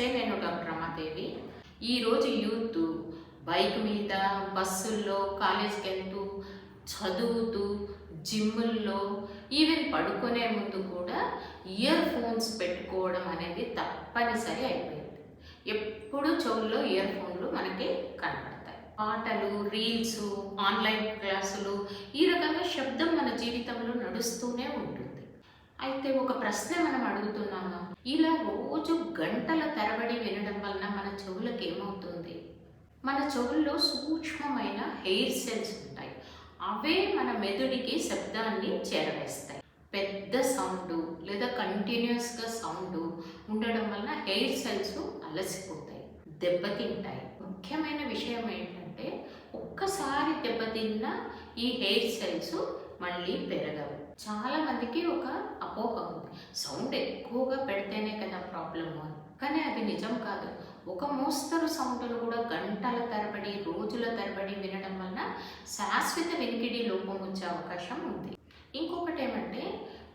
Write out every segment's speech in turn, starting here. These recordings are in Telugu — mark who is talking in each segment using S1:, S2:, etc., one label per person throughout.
S1: నమస్తే, నేను డాక్టర్ రమాదేవి. ఈరోజు యూత్ బైక్ మీద, బస్సుల్లో, కాలేజ్కి వెళ్తూ, చదువుతూ, జిమ్ముల్లో, ఈవెన్ పడుకునే ముందు కూడా ఇయర్ ఫోన్స్ పెట్టుకోవడం అనేది తప్పనిసరి అయిపోయింది. ఎప్పుడు చెవుల్లో ఇయర్ ఫోన్లు మనకి కనపడతాయి. పాటలు, రీల్స్, ఆన్లైన్ క్లాసులు, ఈ రకంగా శబ్దం మన జీవితంలో నడుస్తూనే ఉంటుంది. అయితే ఒక ప్రశ్న మనం అడుగుతున్నామా, ఇలా రోజు గంటల తరబడి వినడం వలన మన చెవులకు ఏమవుతుంది? మన చెవుల్లో సూక్ష్మమైన హెయిర్ సెల్స్ ఉంటాయి. అవే మన మెదడుకి శబ్దాన్ని చేరవేస్తాయి. పెద్ద సౌండ్ లేదా కంటిన్యూస్గా సౌండ్ ఉండడం వలన హెయిర్ సెల్స్ అలసిపోతాయి, దెబ్బతింటాయి. ముఖ్యమైన విషయం ఏంటంటే, ఒక్కసారి దెబ్బతిన్న ఈ హెయిర్ సెల్స్ మళ్ళీ పెరగవు. చాలా మందికి ఒక అపోహ ఉంది, సౌండ్ ఎక్కువగా పెడితేనే కదా ప్రాబ్లము అని. కానీ అది నిజం కాదు. ఒక మోస్తరు సౌండ్ను కూడా గంటల తరబడి, రోజుల తరబడి వినడం వలన శాశ్వత వినికిడి లోపం వచ్చే అవకాశం ఉంది. ఇంకొకటి ఏమంటే,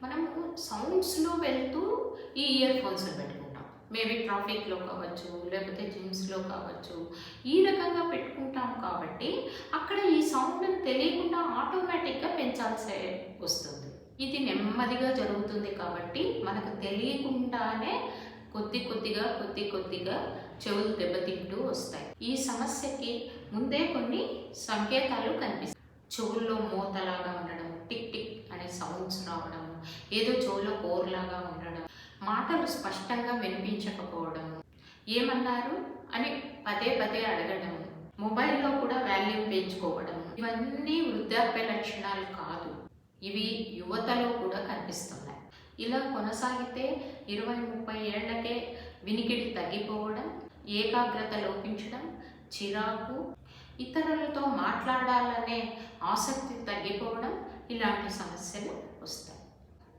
S1: మనము సౌండ్స్లో వెళ్తూ ఈ ఇయర్ ఫోన్స్ పెట్టుకుంటాం. మేబీ ట్రాఫిక్లో కావచ్చు, లేకపోతే జిమ్స్లో కావచ్చు, ఈ రకంగా పెట్టుకుంటాం. కాబట్టి అక్కడ ఈ సౌండ్ని తెలియకుండా ఆటోమేటిక్గా పెంచాల్సి వస్తుంది. ఇది నెమ్మదిగా జరుగుతుంది కాబట్టి మనకు తెలియకుండానే కొద్ది కొద్దిగా చెవులు దెబ్బతింటూ వస్తాయి. ఈ సమస్యకి ముందే కొన్ని సంకేతాలు కనిపిస్తాయి. చెవుల్లో మూతలాగా ఉండడం, టిక్ టిక్ అనే సౌండ్స్ రావడం, ఏదో చెవుల్లో బోర్లాగా ఉండడం, మాటలు స్పష్టంగా వినిపించకపోవడం, ఏమన్నారు అని పదే అడగడం, మొబైల్లో కూడా వాల్యూమ్ పెంచుకోవడం, ఇవన్నీ వృద్ధాప్య లక్షణాలు కాదు. ఇవి యువతలో కూడా కనిపిస్తున్నాయి. ఇలా కొనసాగితే 20-30 ఏళ్లకే వినికిడి తగ్గిపోవడం, ఏకాగ్రత లోపించడం, చిరాకు, ఇతరులతో మాట్లాడాలనే ఆసక్తి తగ్గిపోవడం, ఇలాంటి సమస్యలు వస్తాయి.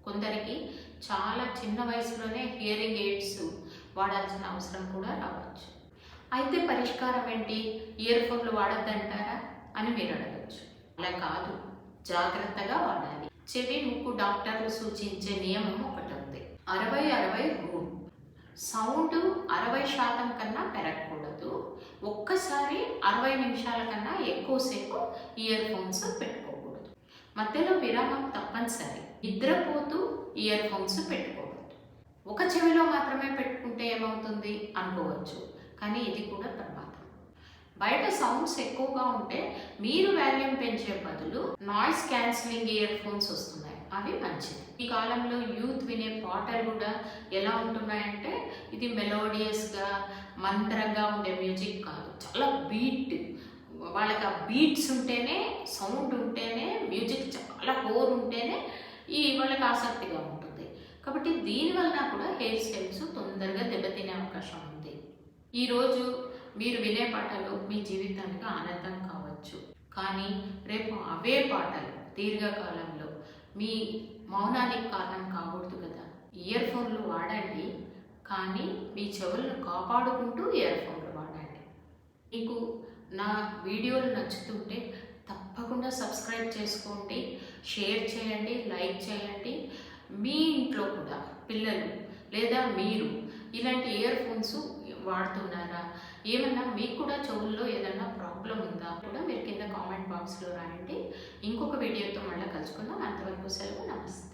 S1: కొందరికి చాలా చిన్న వయసులోనే హియరింగ్ ఎయిడ్స్ వాడాల్సిన అవసరం కూడా రావచ్చు. అయితే పరిష్కారం ఏంటి? ఇయర్ ఫోన్లు వాడద్దంటారా అని మీరు అడగచ్చు. అలా కాదు, జాగ్రత్తగా వాడాలి. చెవి, ముక్కు డాక్టర్లు సూచించే నియమం ఒకటి ఉంది, 60-60 రూల్. సౌండ్ 60% కన్నా పెరగకూడదు. ఒక్కసారి 60 నిమిషాల కన్నా ఎక్కువసేపు ఇయర్ ఫోన్స్ పెట్టుకోకూడదు. మధ్యలో విరామం తప్పనిసరి. నిద్రపోతూ ఇయర్ ఫోన్స్ పెట్టుకోవద్దు. ఒక చెవిలో మాత్రమే పెట్టుకుంటే ఏమవుతుంది అనుకోవచ్చు, కానీ ఇది కూడా ప్రమాదం. బయట సౌండ్స్ ఎక్కువగా ఉంటే మీరు వాల్యూమ్ పెంచే బదులు నాయిస్ క్యాన్సిలింగ్ ఇయర్ ఫోన్స్ వస్తున్నాయి, అవి మంచిది. ఈ కాలంలో యూత్ వినే పాటలు కూడా ఎలా ఉంటున్నాయంటే, ఇది మెలోడియస్గా, మంత్రంగా ఉండే మ్యూజిక్ కాదు, చాలా బీట్. వాళ్ళకి ఆ బీట్స్ ఉంటేనే, సౌండ్ ఉంటేనే, మ్యూజిక్ చాలా హోర్ ఉంటేనే వాళ్ళకి ఆసక్తిగా ఉంటుంది. కాబట్టి దీనివల్ల కూడా హెయిర్ సెల్స్ తొందరగా దెబ్బతినే అవకాశం ఉంది. ఈరోజు మీరు వినే పాటలు మీ జీవితానికి ఆనందం కావచ్చు, కానీ రేపు అవే పాటలు దీర్ఘకాలంలో మీ మౌనానికి కారణం కాకూడదు కదా. ఇయర్ ఫోన్లు వాడండి, కానీ మీ చెవులను కాపాడుకుంటూ ఇయర్ ఫోన్లు వాడండి. మీకు నా వీడియోలు నచ్చుతుంటే తప్పకుండా సబ్స్క్రైబ్ చేసుకోండి, షేర్ చేయండి, లైక్ చేయండి. మీ ఇంట్లో కూడా పిల్లలు లేదా మీరు ఇలాంటి ఇయర్ ఫోన్స్ వాడుతున్నారా? ఏమన్నా మీకు కూడా చెవుల్లో ఏదైనా ప్రాబ్లం ఉందా కూడా మీరు కింద కామెంట్ బాక్స్లో రాయండి. ఇంకొక వీడియోతో మళ్ళీ కలుసుకుందాం. అంతవరకు సెలవు, నమస్తే.